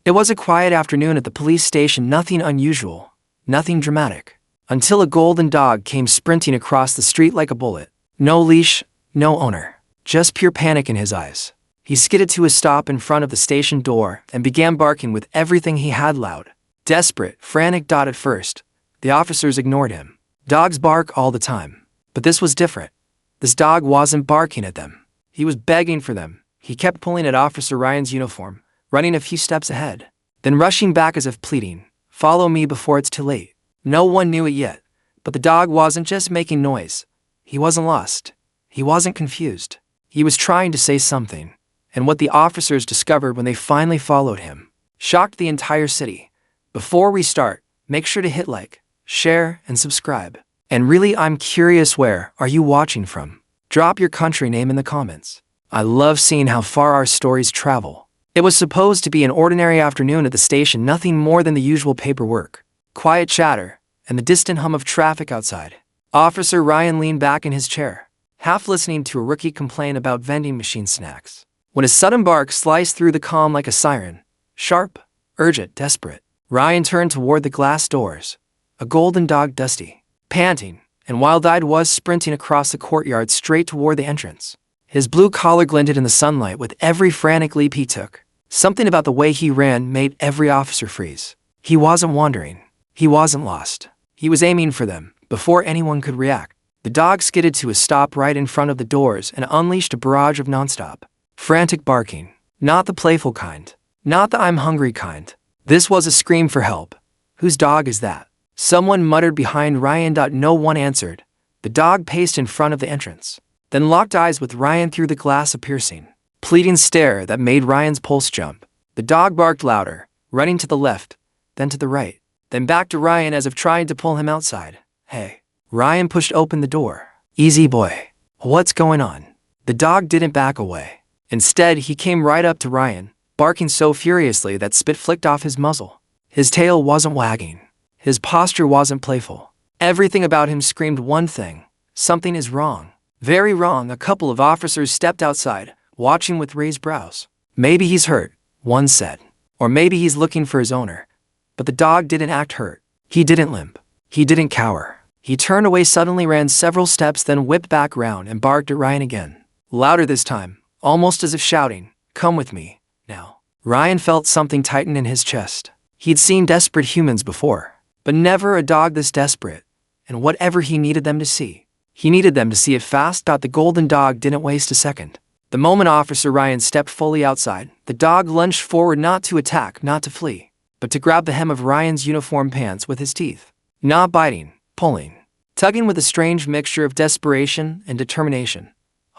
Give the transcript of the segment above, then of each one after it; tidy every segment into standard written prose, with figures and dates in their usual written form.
It was a quiet afternoon at the police station, nothing unusual, nothing dramatic, until a golden dog came sprinting across the street like a bullet. No leash, no owner, just pure panic in his eyes. He skidded to a stop in front of the station door and began barking with everything he had, loud, desperate, frantic. At first, the officers ignored him. Dogs bark all the time, but this was different. This dog wasn't barking at them. He was begging for them. He kept pulling at Officer Ryan's uniform, running a few steps ahead, then rushing back as if pleading, "Follow me before it's too late." No one knew it yet, but the dog wasn't just making noise. He wasn't lost. He wasn't confused. He was trying to say something, and what the officers discovered when they finally followed him shocked the entire city. Before we start, make sure to hit like, share, and subscribe. And really, I'm curious, where are you watching from? Drop your country name in the comments. I love seeing how far our stories travel. It was supposed to be an ordinary afternoon at the station, nothing more than the usual paperwork, quiet chatter, and the distant hum of traffic outside. Officer Ryan leaned back in his chair, half listening to a rookie complain about vending machine snacks, when a sudden bark sliced through the calm like a siren. Sharp, urgent, desperate. Ryan turned toward the glass doors. A golden dog, dusty, panting, and wild-eyed, was sprinting across the courtyard straight toward the entrance. His blue collar glinted in the sunlight with every frantic leap he took. Something about the way he ran made every officer freeze. He wasn't wandering. He wasn't lost. He was aiming for them before anyone could react. The dog skidded to a stop right in front of the doors and unleashed a barrage of nonstop, frantic barking. Not the playful kind. Not the "I'm hungry" kind. This was a scream for help. "Whose dog is that?" Someone muttered behind Ryan. No one answered. The dog paced in front of the entrance, then locked eyes with Ryan through the glass, a piercing, pleading stare that made Ryan's pulse jump. The dog barked louder, running to the left, then to the right, then back to Ryan as if trying to pull him outside. "Hey." Ryan pushed open the door. "Easy, boy. What's going on?" The dog didn't back away. Instead, he came right up to Ryan, barking so furiously that spit flicked off his muzzle. His tail wasn't wagging. His posture wasn't playful. Everything about him screamed one thing: something is wrong. Very wrong. A couple of officers stepped outside, watching with raised brows. "Maybe he's hurt," one said. "Or maybe he's looking for his owner." But the dog didn't act hurt. He didn't limp. He didn't cower. He turned away suddenly, ran several steps, then whipped back round and barked at Ryan again. Louder this time, almost as if shouting, "Come with me, now." Ryan felt something tighten in his chest. He'd seen desperate humans before, but never a dog this desperate. And whatever he needed them to see, he needed them to see it fast. The golden dog didn't waste a second. The moment Officer Ryan stepped fully outside, the dog lunged forward, not to attack, not to flee, but to grab the hem of Ryan's uniform pants with his teeth. Not biting, pulling, tugging, with a strange mixture of desperation and determination.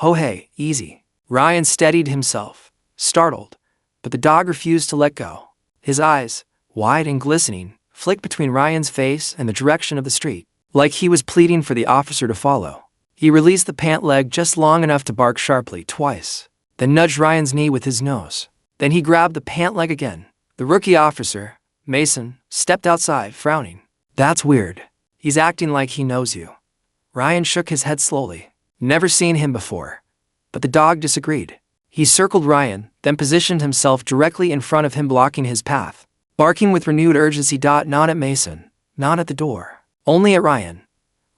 "Oh hey, easy." Ryan steadied himself, startled, but the dog refused to let go. His eyes, wide and glistening, flicked between Ryan's face and the direction of the street, like he was pleading for the officer to follow. He released the pant leg just long enough to bark sharply twice, then nudged Ryan's knee with his nose. Then he grabbed the pant leg again. The rookie officer, Mason, stepped outside, frowning. "That's weird. He's acting like he knows you." Ryan shook his head slowly. Never seen him before. But the dog disagreed. He circled Ryan, then positioned himself directly in front of him, blocking his path, barking with renewed urgency. Not at Mason, not at the door, only at Ryan.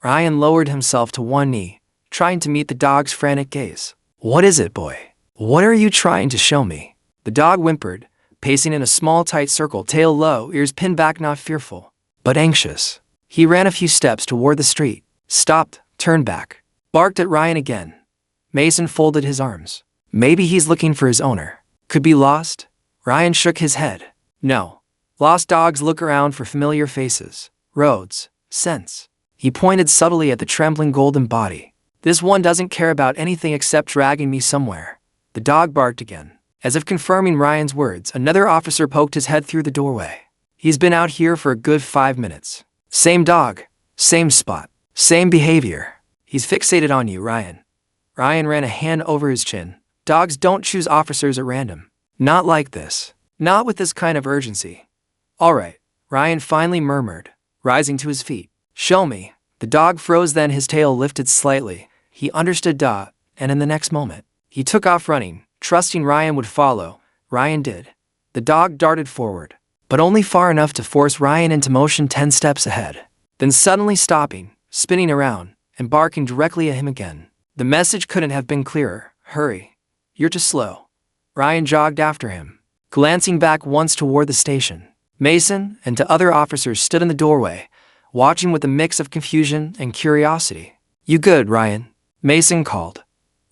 Ryan lowered himself to one knee, trying to meet the dog's frantic gaze. "What is it, boy? What are you trying to show me?" The dog whimpered, pacing in a small tight circle, tail low, ears pinned back, not fearful, but anxious. He ran a few steps toward the street, stopped, turned back, barked at Ryan again. Mason folded his arms. Maybe he's looking for his owner. Could be lost? Ryan shook his head. No. Lost dogs look around for familiar faces, roads, scents. He pointed subtly at the trembling golden body. This one doesn't care about anything except dragging me somewhere. The dog barked again. As if confirming Ryan's words, another officer poked his head through the doorway. He's been out here for a good 5 minutes. Same dog, same spot, same behavior. He's fixated on you, Ryan. Ryan ran a hand over his chin. Dogs don't choose officers at random. Not like this. Not with this kind of urgency. All right, Ryan finally murmured, rising to his feet. Show me. The dog froze, then his tail lifted slightly. He understood, and in the next moment, he took off running, trusting Ryan would follow. Ryan did. The dog darted forward, but only far enough to force Ryan into motion 10 steps ahead. Then suddenly stopping, spinning around, and barking directly at him again. The message couldn't have been clearer. Hurry. You're too slow. Ryan jogged after him, glancing back once toward the station. Mason and two other officers stood in the doorway, watching with a mix of confusion and curiosity. You good, Ryan? Mason called.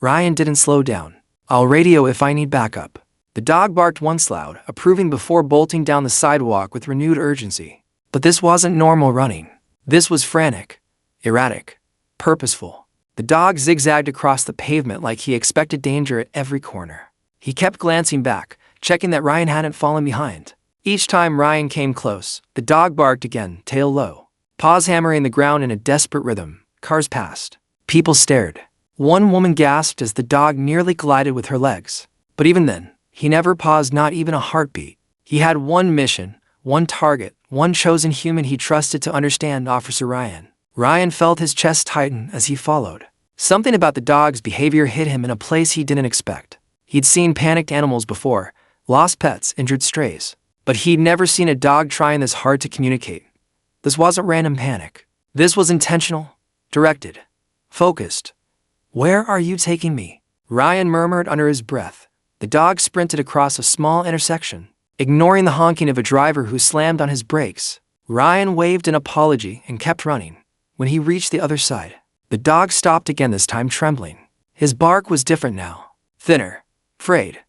Ryan didn't slow down. I'll radio if I need backup. The dog barked once loud, approving before bolting down the sidewalk with renewed urgency. But this wasn't normal running. This was frantic, erratic, purposeful. The dog zigzagged across the pavement like he expected danger at every corner. He kept glancing back, checking that Ryan hadn't fallen behind. Each time Ryan came close, the dog barked again, tail low, paws hammering the ground in a desperate rhythm. Cars passed. People stared. One woman gasped as the dog nearly collided with her legs. But even then, he never paused, not even a heartbeat. He had one mission, one target, one chosen human he trusted to understand: Officer Ryan. Ryan felt his chest tighten as he followed. Something about the dog's behavior hit him in a place he didn't expect. He'd seen panicked animals before, lost pets, injured strays. But he'd never seen a dog trying this hard to communicate. This wasn't random panic. This was intentional, directed, focused. Where are you taking me? Ryan murmured under his breath. The dog sprinted across a small intersection, ignoring the honking of a driver who slammed on his brakes. Ryan waved an apology and kept running. When he reached the other side, the dog stopped again, this time trembling. His bark was different now, thinner, frayed,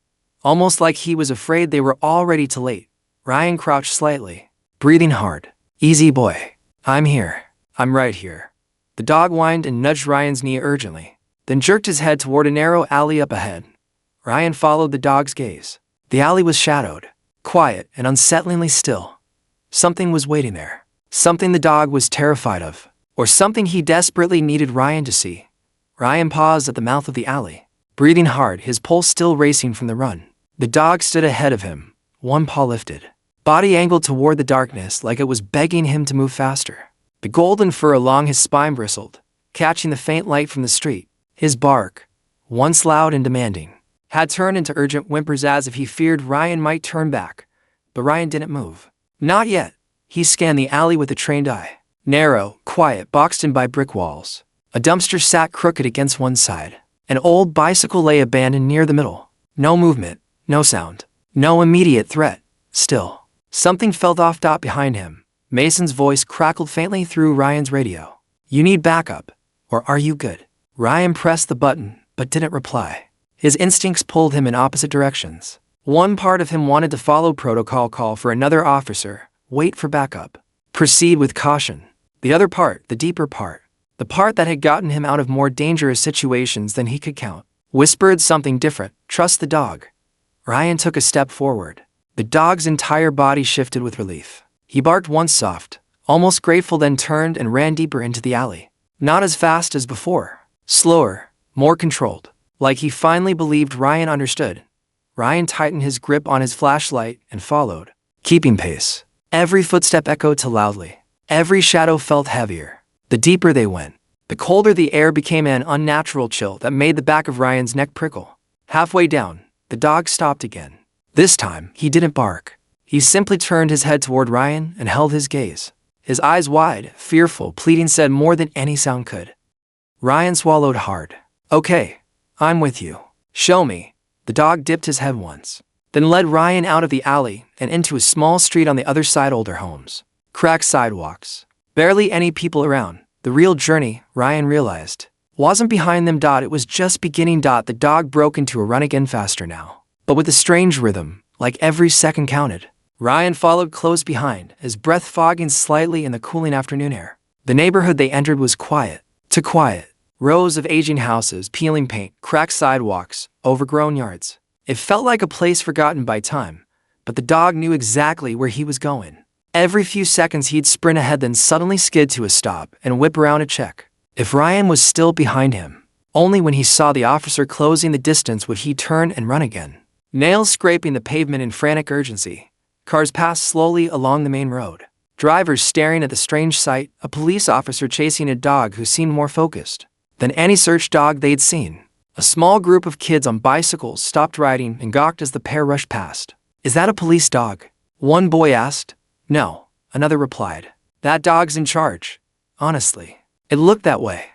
almost like he was afraid they were already too late. Ryan crouched slightly, breathing hard. Easy, boy. I'm here. I'm right here. The dog whined and nudged Ryan's knee urgently, then jerked his head toward a narrow alley up ahead. Ryan followed the dog's gaze. The alley was shadowed, quiet and unsettlingly still. Something was waiting there. Something the dog was terrified of, or something he desperately needed Ryan to see. Ryan paused at the mouth of the alley, breathing hard, his pulse still racing from the run. The dog stood ahead of him, one paw lifted, body angled toward the darkness like it was begging him to move faster. The golden fur along his spine bristled, catching the faint light from the street. His bark, once loud and demanding, had turned into urgent whimpers as if he feared Ryan might turn back. But Ryan didn't move. Not yet. He scanned the alley with a trained eye. Narrow, quiet, boxed in by brick walls. A dumpster sat crooked against one side. An old bicycle lay abandoned near the middle. No movement, no sound, no immediate threat. Still, something felt off. Behind him, Mason's voice crackled faintly through Ryan's radio. You need backup, or are you good? Ryan pressed the button, but didn't reply. His instincts pulled him in opposite directions. One part of him wanted to follow protocol, call for another officer, wait for backup, proceed with caution. The other part, the deeper part, the part that had gotten him out of more dangerous situations than he could count, whispered something different: trust the dog. Ryan took a step forward. The dog's entire body shifted with relief. He barked once soft, almost grateful, then turned and ran deeper into the alley. Not as fast as before, slower, more controlled, like he finally believed Ryan understood. Ryan tightened his grip on his flashlight and followed, keeping pace. Every footstep echoed too loudly. Every shadow felt heavier. The deeper they went, the colder the air became, an unnatural chill that made the back of Ryan's neck prickle. Halfway down, the dog stopped again. This time, he didn't bark. He simply turned his head toward Ryan and held his gaze. His eyes wide, fearful, pleading, said more than any sound could. Ryan swallowed hard. Okay, I'm with you. Show me. The dog dipped his head once, then led Ryan out of the alley and into a small street on the other side. Older homes, cracked sidewalks, barely any people around. The real journey, Ryan realized, wasn't behind them. It was just beginning. The dog broke into a run again, faster now, but with a strange rhythm, like every second counted. Ryan followed close behind, his breath fogging slightly in the cooling afternoon air. The neighborhood they entered was quiet, too quiet. Rows of aging houses, peeling paint, cracked sidewalks, overgrown yards. It felt like a place forgotten by time, but the dog knew exactly where he was going. Every few seconds he'd sprint ahead, then suddenly skid to a stop and whip around to check if Ryan was still behind him. Only when he saw the officer closing the distance would he turn and run again. Nails scraping the pavement in frantic urgency. Cars passed slowly along the main road. Drivers staring at the strange sight, a police officer chasing a dog who seemed more focused than any search dog they'd seen. A small group of kids on bicycles stopped riding and gawked as the pair rushed past. "Is that a police dog?" One boy asked. "No," another replied. "That dog's in charge." Honestly, it looked that way.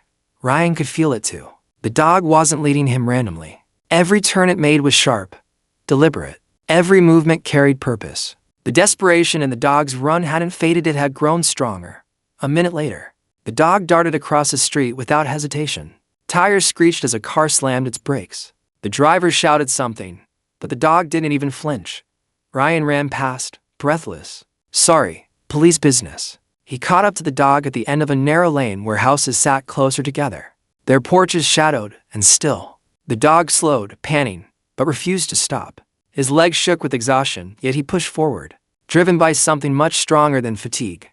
Ryan could feel it too. The dog wasn't leading him randomly. Every turn it made was sharp, deliberate. Every movement carried purpose. The desperation in the dog's run hadn't faded, it had grown stronger. A minute later, the dog darted across the street without hesitation. Tires screeched as a car slammed its brakes. The driver shouted something, but the dog didn't even flinch. Ryan ran past, breathless. "Sorry, police business." He caught up to the dog at the end of a narrow lane where houses sat closer together, their porches shadowed and still. The dog slowed, panting, but refused to stop. His legs shook with exhaustion, yet he pushed forward, driven by something much stronger than fatigue.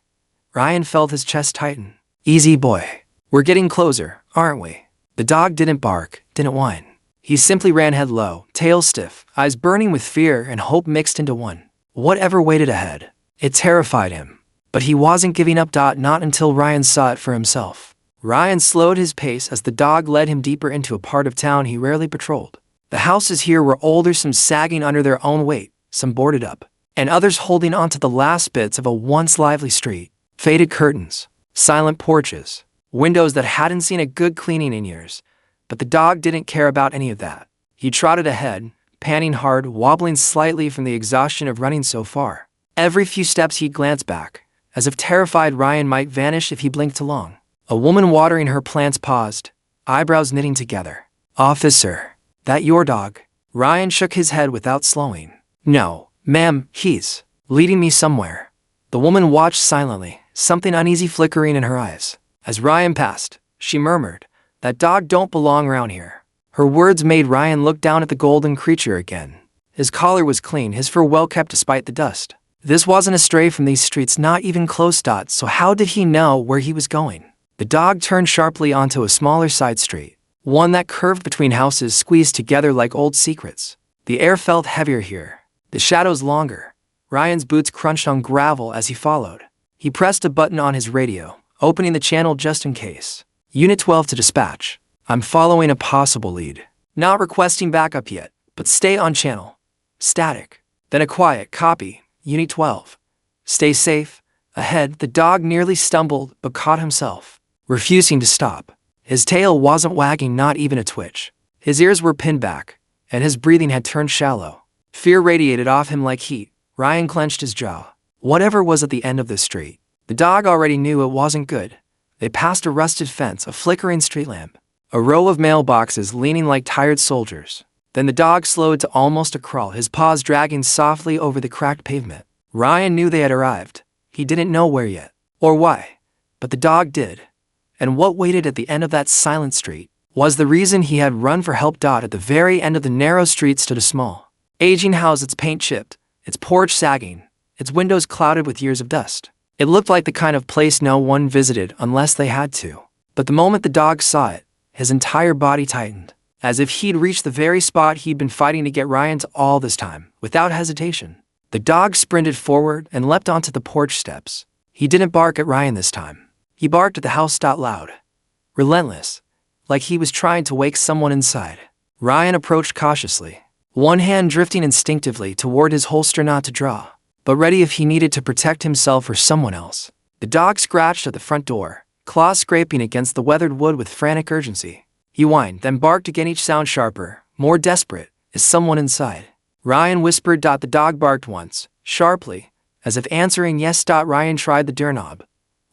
Ryan felt his chest tighten. "Easy, boy. We're getting closer, aren't we?" The dog didn't bark, didn't whine. He simply ran head low, tail stiff, eyes burning with fear and hope mixed into one. Whatever waited ahead, it terrified him. But he wasn't giving up. Not until Ryan saw it for himself. Ryan slowed his pace as the dog led him deeper into a part of town he rarely patrolled. The houses here were older, some sagging under their own weight, some boarded up, and others holding on to the last bits of a once lively street. Faded curtains, silent porches, windows that hadn't seen a good cleaning in years. But the dog didn't care about any of that. He trotted ahead, panting hard, wobbling slightly from the exhaustion of running so far. Every few steps he glanced back, as if terrified Ryan might vanish if he blinked too long. A woman watering her plants paused, eyebrows knitting together. "Officer, that your dog?" Ryan shook his head without slowing. "No, ma'am, he's leading me somewhere." The woman watched silently, something uneasy flickering in her eyes. As Ryan passed, she murmured, "That dog don't belong around here." Her words made Ryan look down at the golden creature again. His collar was clean, his fur well kept despite the dust. This wasn't a stray from these streets, not even close. So how did he know where he was going? The dog turned sharply onto a smaller side street, one that curved between houses squeezed together like old secrets. The air felt heavier here, the shadows longer. Ryan's boots crunched on gravel as he followed. He pressed a button on his radio, opening the channel just in case. "Unit 12 to dispatch. I'm following a possible lead. Not requesting backup yet, but stay on channel. Static." Then a quiet "Copy, Unit 12. Stay safe." Ahead, the dog nearly stumbled but caught himself, refusing to stop. His tail wasn't wagging, not even a twitch. His ears were pinned back, and his breathing had turned shallow. Fear radiated off him like heat. Ryan clenched his jaw. Whatever was at the end of the street, the dog already knew it wasn't good. They passed a rusted fence, a flickering street lamp, a row of mailboxes leaning like tired soldiers. Then the dog slowed to almost a crawl, his paws dragging softly over the cracked pavement. Ryan knew they had arrived. He didn't know where yet, or why, but the dog did. And what waited at the end of that silent street was the reason he had run for help. At the very end of the narrow street stood a small, aging house, its paint chipped, its porch sagging, its windows clouded with years of dust. It looked like the kind of place no one visited unless they had to. But the moment the dog saw it, his entire body tightened, as if he'd reached the very spot he'd been fighting to get Ryan to all this time. Without hesitation, the dog sprinted forward and leapt onto the porch steps. He didn't bark at Ryan this time. He barked at the house. Loud, relentless, like he was trying to wake someone inside. Ryan approached cautiously, one hand drifting instinctively toward his holster, not to draw, but ready if he needed to protect himself or someone else. The dog scratched at the front door, claws scraping against the weathered wood with frantic urgency. He whined, then barked again, each sound sharper, more desperate. "Is someone inside?" Ryan whispered. The dog barked once, sharply, as if answering yes. Ryan tried the doorknob.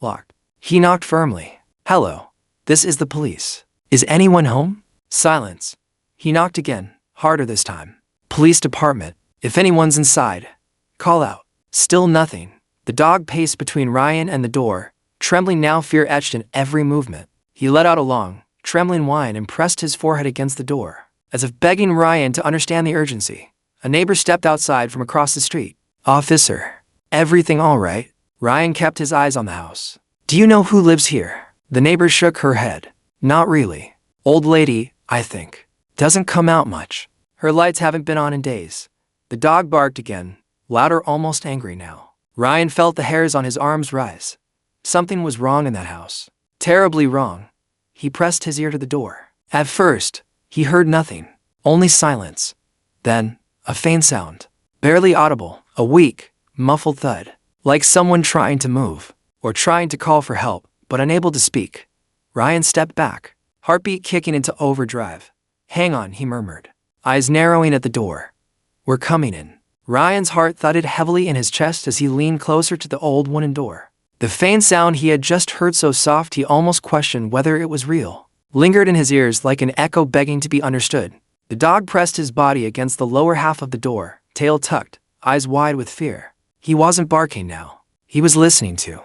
Locked. He knocked firmly. "Hello. This is the police. Is anyone home?" Silence. He knocked again, harder this time. "Police department. If anyone's inside, call out." Still nothing. The dog paced between Ryan and the door, trembling now, fear etched in every movement. He let out a long, trembling whine and pressed his forehead against the door, as if begging Ryan to understand the urgency. A neighbor stepped outside from across the street. "Officer, everything all right?" Ryan kept his eyes on the house. "Do you know who lives here?" The neighbor shook her head. "Not really. Old lady, I think. Doesn't come out much. Her lights haven't been on in days." The dog barked again, louder, almost angry now. Ryan felt the hairs on his arms rise. Something was wrong in that house. Terribly wrong. He pressed his ear to the door. At first, he heard nothing, only silence. Then, a faint sound. Barely audible, a weak, muffled thud, like someone trying to move, or trying to call for help, but unable to speak. Ryan stepped back, heartbeat kicking into overdrive. "Hang on," he murmured, eyes narrowing at the door. "We're coming in." Ryan's heart thudded heavily in his chest as he leaned closer to the old wooden door. The faint sound he had just heard, so soft he almost questioned whether it was real, lingered in his ears like an echo begging to be understood. The dog pressed his body against the lower half of the door, tail tucked, eyes wide with fear. He wasn't barking now. He was listening to.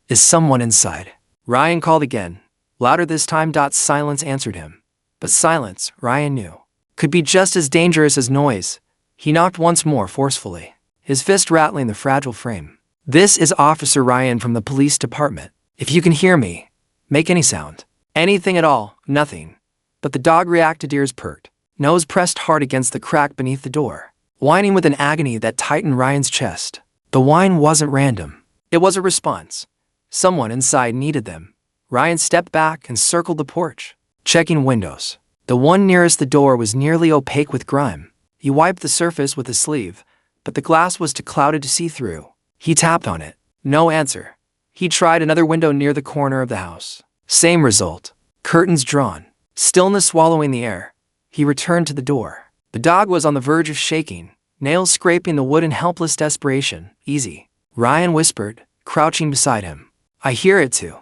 "Is someone inside?" Ryan called again, louder this time. Silence answered him. But silence, Ryan knew, could be just as dangerous as noise. He knocked once more forcefully, his fist rattling the fragile frame. "This is Officer Ryan from the police department. If you can hear me, make any sound. Anything at all." Nothing. But the dog reacted, ears perked, nose pressed hard against the crack beneath the door, whining with an agony that tightened Ryan's chest. The whine wasn't random. It was a response. Someone inside needed them. Ryan stepped back and circled the porch, checking windows. The one nearest the door was nearly opaque with grime. He wiped the surface with his sleeve, but the glass was too clouded to see through. He tapped on it. No answer. He tried another window near the corner of the house. Same result. Curtains drawn. Stillness swallowing the air. He returned to the door. The dog was on the verge of shaking, nails scraping the wood in helpless desperation. "Easy," Ryan whispered, crouching beside him. "I hear it too."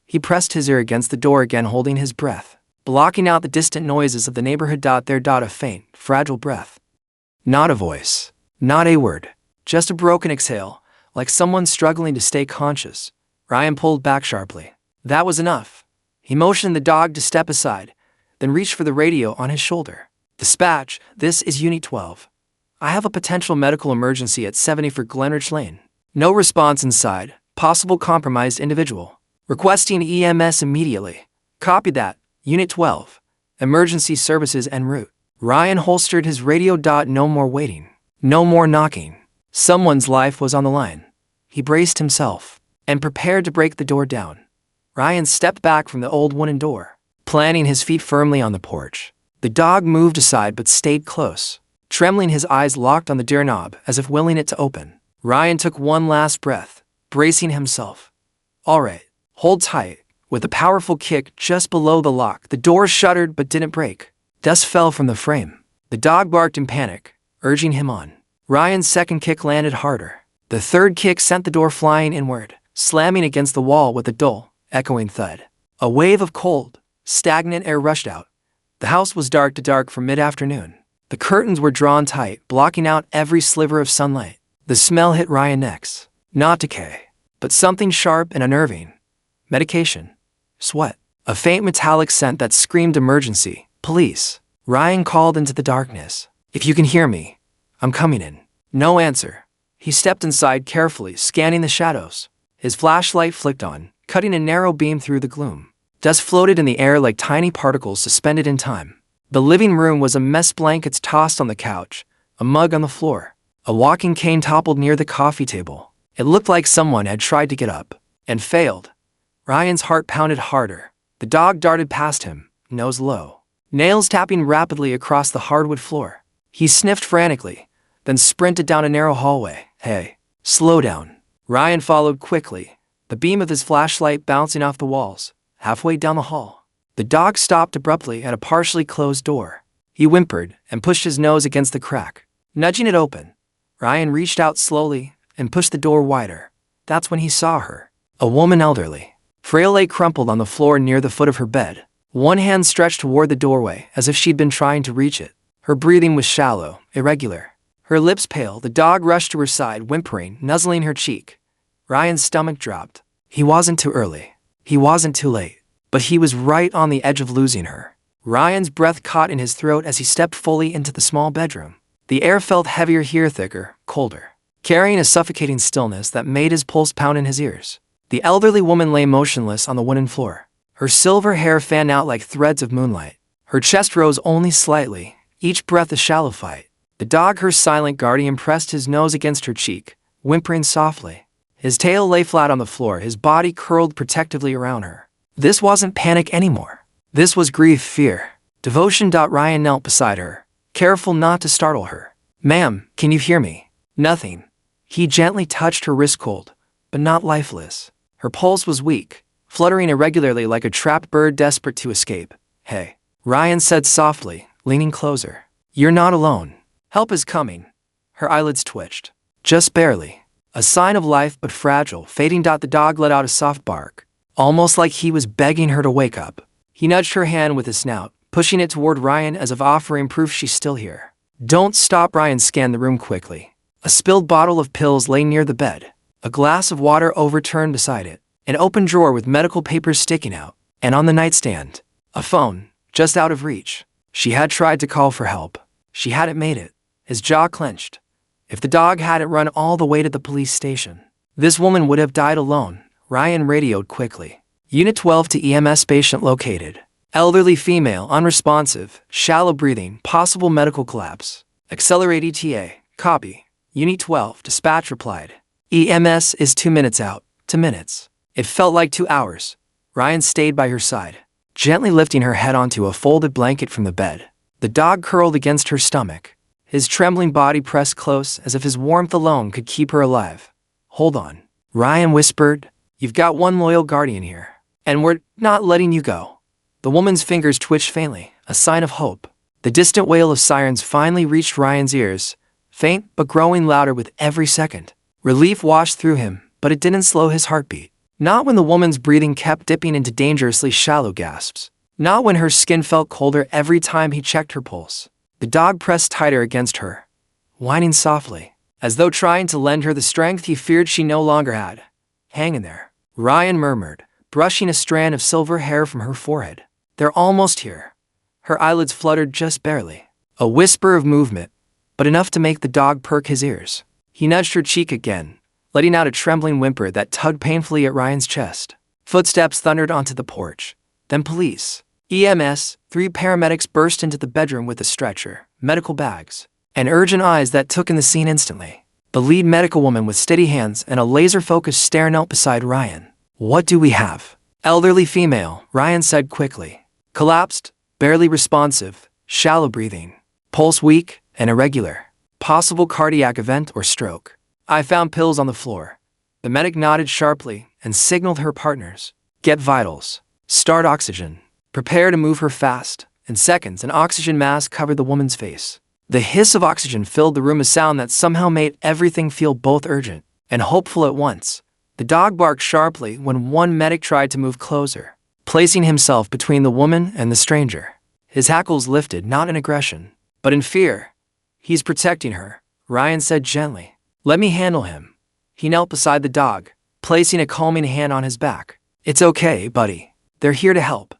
He pressed his ear against the door again, holding his breath, blocking out the distant noises of the neighborhood. A faint, fragile breath. Not a voice. Not a word. Just a broken exhale, like someone struggling to stay conscious. Ryan pulled back sharply. That was enough. He motioned the dog to step aside, then reached for the radio on his shoulder. "Dispatch, this is Unit 12. I have a potential medical emergency at 70 for Glenridge Lane." No response inside. Possible compromised individual. "Requesting EMS immediately." "Copy that. Unit 12. Emergency services en route." Ryan holstered his radio. No more waiting. No more knocking. Someone's life was on the line. He braced himself and prepared to break the door down. Ryan stepped back from the old wooden door, planting his feet firmly on the porch. The dog moved aside but stayed close, trembling, his eyes locked on the doorknob as if willing it to open. Ryan took one last breath, bracing himself. "All right, hold tight." With a powerful kick just below the lock, the door shuddered but didn't break. Dust fell from the frame. The dog barked in panic, urging him on. Ryan's second kick landed harder. The third kick sent the door flying inward, slamming against the wall with a dull, echoing thud. A wave of cold, stagnant air rushed out. The house was dark to dark for mid-afternoon. The curtains were drawn tight, blocking out every sliver of sunlight. The smell hit Ryan's neck. Not decay, but something sharp and unnerving. Medication. Sweat. A faint metallic scent that screamed emergency. "Police." Ryan called into the darkness. "If you can hear me, I'm coming in." No answer. He stepped inside carefully, scanning the shadows. His flashlight flicked on, cutting a narrow beam through the gloom. Dust floated in the air like tiny particles suspended in time. The living room was a mess, blankets tossed on the couch, a mug on the floor. A walking cane toppled near the coffee table. It looked like someone had tried to get up and failed. Ryan's heart pounded harder. The dog darted past him, nose low, nails tapping rapidly across the hardwood floor. He sniffed frantically, then sprinted down a narrow hallway. "Hey, slow down." Ryan followed quickly, the beam of his flashlight bouncing off the walls. Halfway down the hall, the dog stopped abruptly at a partially closed door. He whimpered and pushed his nose against the crack, nudging it open. Ryan reached out slowly and pushed the door wider. That's when he saw her. A woman, elderly, frail, lay crumpled on the floor near the foot of her bed. One hand stretched toward the doorway as if she'd been trying to reach it. Her breathing was shallow, irregular. Her lips pale. The dog rushed to her side, whimpering, nuzzling her cheek. Ryan's stomach dropped. He wasn't too early. He wasn't too late. But he was right on the edge of losing her. Ryan's breath caught in his throat as he stepped fully into the small bedroom. The air felt heavier here, thicker, colder, carrying a suffocating stillness that made his pulse pound in his ears. The elderly woman lay motionless on the wooden floor. Her silver hair fanned out like threads of moonlight. Her chest rose only slightly, each breath a shallow fight. The dog, her silent guardian, pressed his nose against her cheek, whimpering softly. His tail lay flat on the floor, his body curled protectively around her. This wasn't panic anymore. This was grief, fear, devotion. Ryan knelt beside her, careful not to startle her. "Ma'am, can you hear me?" Nothing. He gently touched her wrist cold, but not lifeless. Her pulse was weak, fluttering irregularly like a trapped bird desperate to escape. Hey, Ryan said softly, leaning closer. You're not alone. Help is coming. Her eyelids twitched. Just barely. A sign of life but fragile, fading. The dog let out a soft bark, almost like he was begging her to wake up. He nudged her hand with his snout, pushing it toward Ryan as if offering proof she's still here. Don't stop. Ryan scanned the room quickly. A spilled bottle of pills lay near the bed, a glass of water overturned beside it, an open drawer with medical papers sticking out, and on the nightstand, a phone, just out of reach. She had tried to call for help. She hadn't made it. His jaw clenched. If the dog hadn't run all the way to the police station, this woman would have died alone. Ryan radioed quickly. Unit 12 to EMS, patient located. Elderly female, unresponsive, shallow breathing, possible medical collapse. Accelerate ETA. Copy. Unit 12, dispatch replied. EMS is 2 minutes out. 2 minutes. It felt like 2 hours. Ryan stayed by her side, gently lifting her head onto a folded blanket from the bed. The dog curled against her stomach, his trembling body pressed close as if his warmth alone could keep her alive. Hold on, Ryan whispered. You've got one loyal guardian here, and we're not letting you go. The woman's fingers twitched faintly, a sign of hope. The distant wail of sirens finally reached Ryan's ears, faint but growing louder with every second. Relief washed through him, but it didn't slow his heartbeat. Not when the woman's breathing kept dipping into dangerously shallow gasps. Not when her skin felt colder every time he checked her pulse. The dog pressed tighter against her, whining softly, as though trying to lend her the strength he feared she no longer had. Hang in there, Ryan murmured, brushing a strand of silver hair from her forehead. They're almost here. Her eyelids fluttered just barely. A whisper of movement, but enough to make the dog perk his ears. He nudged her cheek again, letting out a trembling whimper that tugged painfully at Ryan's chest. Footsteps thundered onto the porch. Then police. EMS, 3 paramedics burst into the bedroom with a stretcher, medical bags, and urgent eyes that took in the scene instantly. The lead medical woman with steady hands and a laser-focused stare knelt beside Ryan. What do we have? Elderly female, Ryan said quickly. Collapsed, barely responsive, shallow breathing, pulse weak and irregular. Possible cardiac event or stroke. I found pills on the floor. The medic nodded sharply and signaled her partners. Get vitals. Start oxygen. Prepare to move her fast. In seconds, an oxygen mask covered the woman's face. The hiss of oxygen filled the room, a sound that somehow made everything feel both urgent and hopeful at once. The dog barked sharply when one medic tried to move closer, placing himself between the woman and the stranger. His hackles lifted, not in aggression, but in fear. He's protecting her, Ryan said gently. Let me handle him. He knelt beside the dog, placing a calming hand on his back. It's okay, buddy. They're here to help.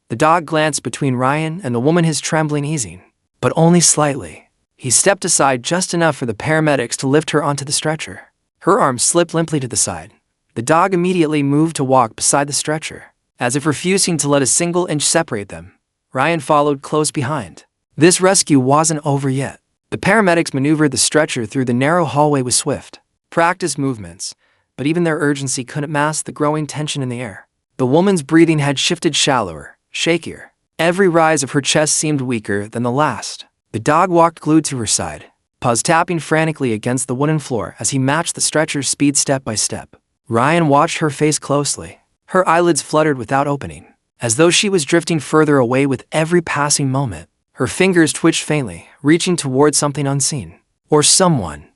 The dog glanced between Ryan and the woman, his trembling easing, but only slightly. He stepped aside just enough for the paramedics to lift her onto the stretcher. Her arms slipped limply to the side. The dog immediately moved to walk beside the stretcher, as if refusing to let a single inch separate them. Ryan followed close behind. This rescue wasn't over yet. The paramedics maneuvered the stretcher through the narrow hallway with swift, practiced movements, but even their urgency couldn't mask the growing tension in the air. The woman's breathing had shifted shallower, shakier. Every rise of her chest seemed weaker than the last. The dog walked glued to her side, paws tapping frantically against the wooden floor as he matched the stretcher's speed step by step. Ryan watched her face closely. Her eyelids fluttered without opening, as though she was drifting further away with every passing moment. Her fingers twitched faintly, reaching toward something unseen. Or someone.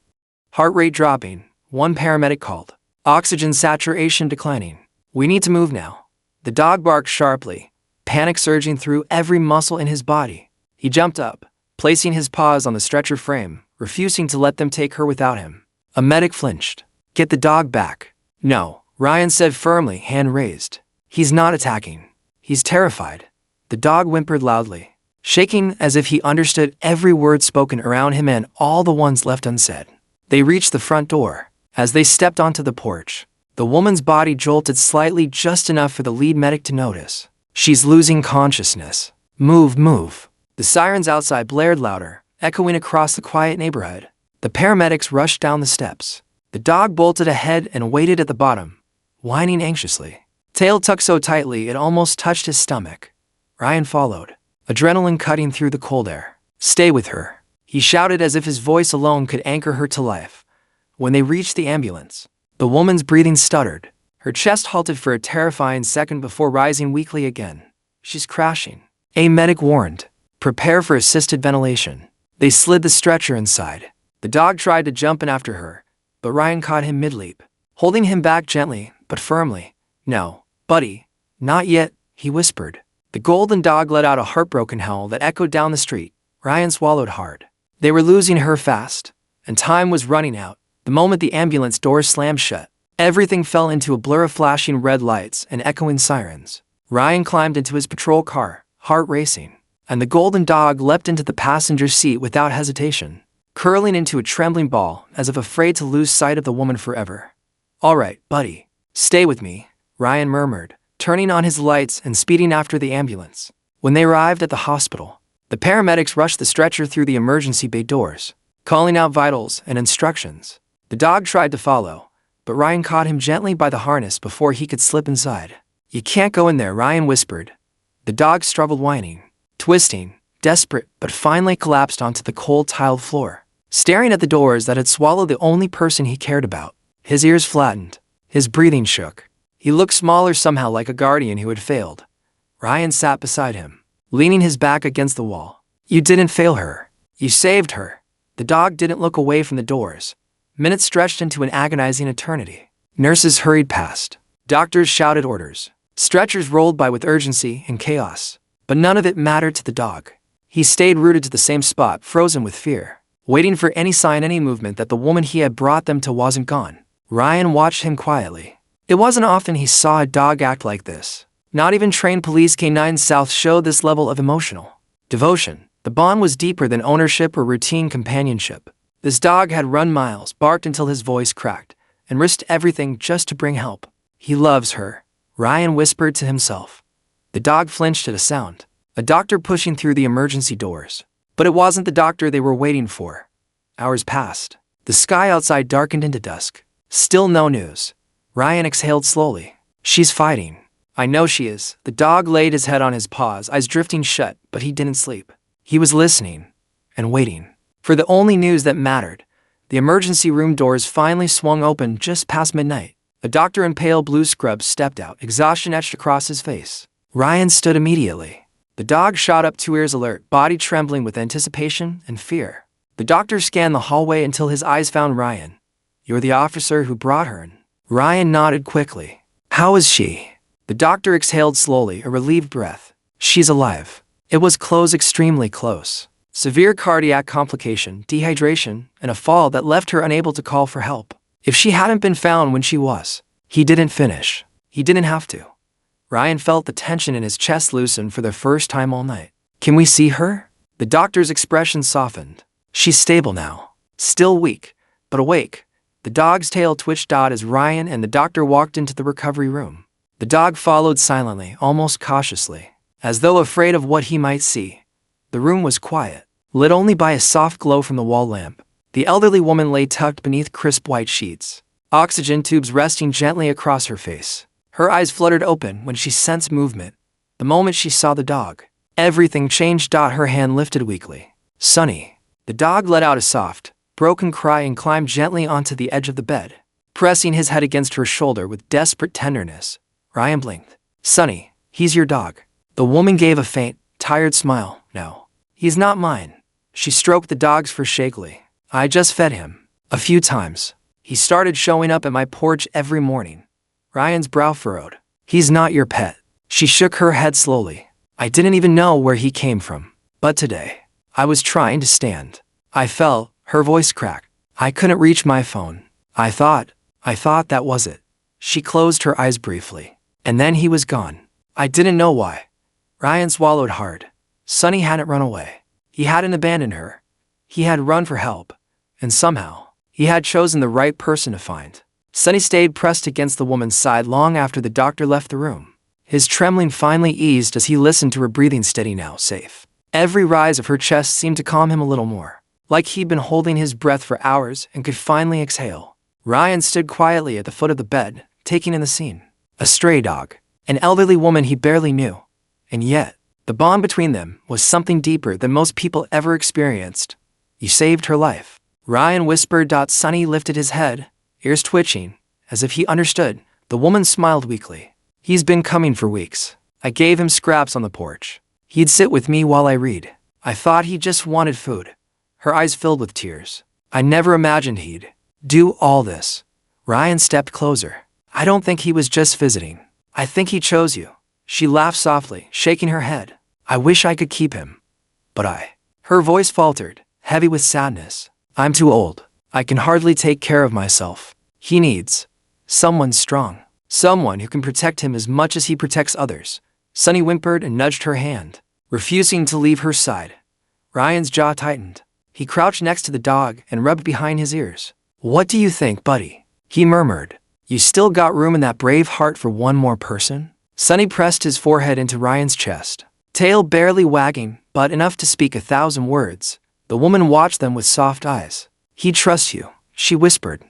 Heart rate dropping, one paramedic called. Oxygen saturation declining. We need to move now. The dog barked sharply, panic surging through every muscle in his body. He jumped up, placing his paws on the stretcher frame, refusing to let them take her without him. A medic flinched. Get the dog back. No, Ryan said firmly, hand raised. He's not attacking. He's terrified. The dog whimpered loudly, shaking as if he understood every word spoken around him and all the ones left unsaid. They reached the front door. As they stepped onto the porch, the woman's body jolted slightly, just enough for the lead medic to notice. She's losing consciousness. Move, move. The sirens outside blared louder, echoing across the quiet neighborhood. The paramedics rushed down the steps. The dog bolted ahead and waited at the bottom, whining anxiously. Tail tucked so tightly it almost touched his stomach. Ryan followed, adrenaline cutting through the cold air. Stay with her, he shouted as if his voice alone could anchor her to life. When they reached the ambulance, the woman's breathing stuttered. Her chest halted for a terrifying second before rising weakly again. She's crashing. A medic warned. Prepare for assisted ventilation. They slid the stretcher inside. The dog tried to jump in after her, but Ryan caught him mid-leap, holding him back gently but firmly. No, buddy, not yet, he whispered. The golden dog let out a heartbroken howl that echoed down the street. Ryan swallowed hard. They were losing her fast, and time was running out. The moment the ambulance doors slammed shut, everything fell into a blur of flashing red lights and echoing sirens. Ryan climbed into his patrol car, heart racing, and the golden dog leapt into the passenger seat without hesitation, curling into a trembling ball as if afraid to lose sight of the woman forever. All right, buddy, stay with me, Ryan murmured, turning on his lights and speeding after the ambulance. When they arrived at the hospital, the paramedics rushed the stretcher through the emergency bay doors, calling out vitals and instructions. The dog tried to follow, but Ryan caught him gently by the harness before he could slip inside. You can't go in there, Ryan whispered. The dog struggled, whining, twisting, desperate, but finally collapsed onto the cold tiled floor, staring at the doors that had swallowed the only person he cared about. His ears flattened. His breathing shook. He looked smaller somehow, like a guardian who had failed. Ryan sat beside him, leaning his back against the wall. You didn't fail her. You saved her. The dog didn't look away from the doors. Minutes stretched into an agonizing eternity. Nurses hurried past. Doctors shouted orders. Stretchers rolled by with urgency and chaos. But none of it mattered to the dog. He stayed rooted to the same spot, frozen with fear, waiting for any sign, any movement that the woman he had brought them to wasn't gone. Ryan watched him quietly. It wasn't often he saw a dog act like this. Not even trained police K9 South showed this level of emotional devotion. The bond was deeper than ownership or routine companionship. This dog had run miles, barked until his voice cracked, and risked everything just to bring help. He loves her, Ryan whispered to himself. The dog flinched at a sound. A doctor pushing through the emergency doors. But it wasn't the doctor they were waiting for. Hours passed. The sky outside darkened into dusk. Still no news. Ryan exhaled slowly. She's fighting. I know she is. The dog laid his head on his paws, eyes drifting shut, but he didn't sleep. He was listening and waiting for the only news that mattered. The emergency room doors finally swung open just past midnight. A doctor in pale blue scrubs stepped out, exhaustion etched across his face. Ryan stood immediately. The dog shot up, 2 ears alert, body trembling with anticipation and fear. The doctor scanned the hallway until his eyes found Ryan. You're the officer who brought her in. Ryan nodded quickly. How is she? The doctor exhaled slowly, a relieved breath. She's alive. It was close, extremely close. Severe cardiac complication, dehydration, and a fall that left her unable to call for help. If she hadn't been found when she was. He didn't finish. He didn't have to. Ryan felt the tension in his chest loosen for the first time all night. Can we see her? The doctor's expression softened. She's stable now. Still weak, but awake. The dog's tail twitched out as Ryan and the doctor walked into the recovery room. The dog followed silently, almost cautiously, as though afraid of what he might see. The room was quiet, lit only by a soft glow from the wall lamp. The elderly woman lay tucked beneath crisp white sheets, oxygen tubes resting gently across her face. Her eyes fluttered open when she sensed movement. The moment she saw the dog, everything changed. Her hand lifted weakly. Sonny. The dog let out a soft, broken cry and climbed gently onto the edge of the bed, pressing his head against her shoulder with desperate tenderness. Ryan blinked. Sonny, he's your dog. The woman gave a faint, tired smile. No, he's not mine. She stroked the dog's fur shakily. I just fed him. A few times. He started showing up at my porch every morning. Ryan's brow furrowed. He's not your pet. She shook her head slowly. I didn't even know where he came from. But today, I was trying to stand. I fell. Her voice cracked. I couldn't reach my phone. I thought that was it. She closed her eyes briefly. And then he was gone. I didn't know why. Ryan swallowed hard. Sonny hadn't run away. He hadn't abandoned her. He had run for help. And somehow, he had chosen the right person to find. Sonny stayed pressed against the woman's side long after the doctor left the room. His trembling finally eased as he listened to her breathing steady now, safe. Every rise of her chest seemed to calm him a little more, like he'd been holding his breath for hours and could finally exhale. Ryan stood quietly at the foot of the bed, taking in the scene. A stray dog, an elderly woman he barely knew. And yet, the bond between them was something deeper than most people ever experienced. You saved her life. Ryan whispered. Sonny lifted his head, ears twitching, as if he understood. The woman smiled weakly. He's been coming for weeks. I gave him scraps on the porch. He'd sit with me while I read. I thought he just wanted food. Her eyes filled with tears. I never imagined he'd do all this. Ryan stepped closer. I don't think he was just visiting. I think he chose you. She laughed softly, shaking her head. I wish I could keep him. But Her voice faltered, heavy with sadness. I'm too old. I can hardly take care of myself. He needs someone strong. Someone who can protect him as much as he protects others. Sonny whimpered and nudged her hand, refusing to leave her side. Ryan's jaw tightened. He crouched next to the dog and rubbed behind his ears. What do you think, buddy? He murmured. You still got room in that brave heart for one more person? Sonny pressed his forehead into Ryan's chest, tail barely wagging, but enough to speak 1,000 words. The woman watched them with soft eyes. He trusts you, she whispered.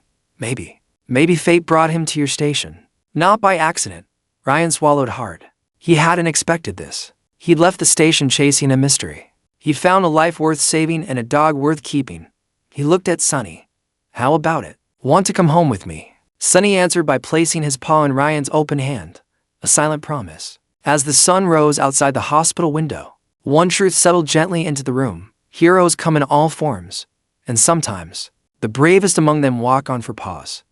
Maybe fate brought him to your station. Not by accident. Ryan swallowed hard. He hadn't expected this. He'd left the station chasing a mystery. He'd found a life worth saving and a dog worth keeping. He looked at Sonny. How about it? Want to come home with me? Sonny answered by placing his paw in Ryan's open hand. A silent promise. As the sun rose outside the hospital window, one truth settled gently into the room. Heroes come in all forms. And sometimes, the bravest among them walk on for pause.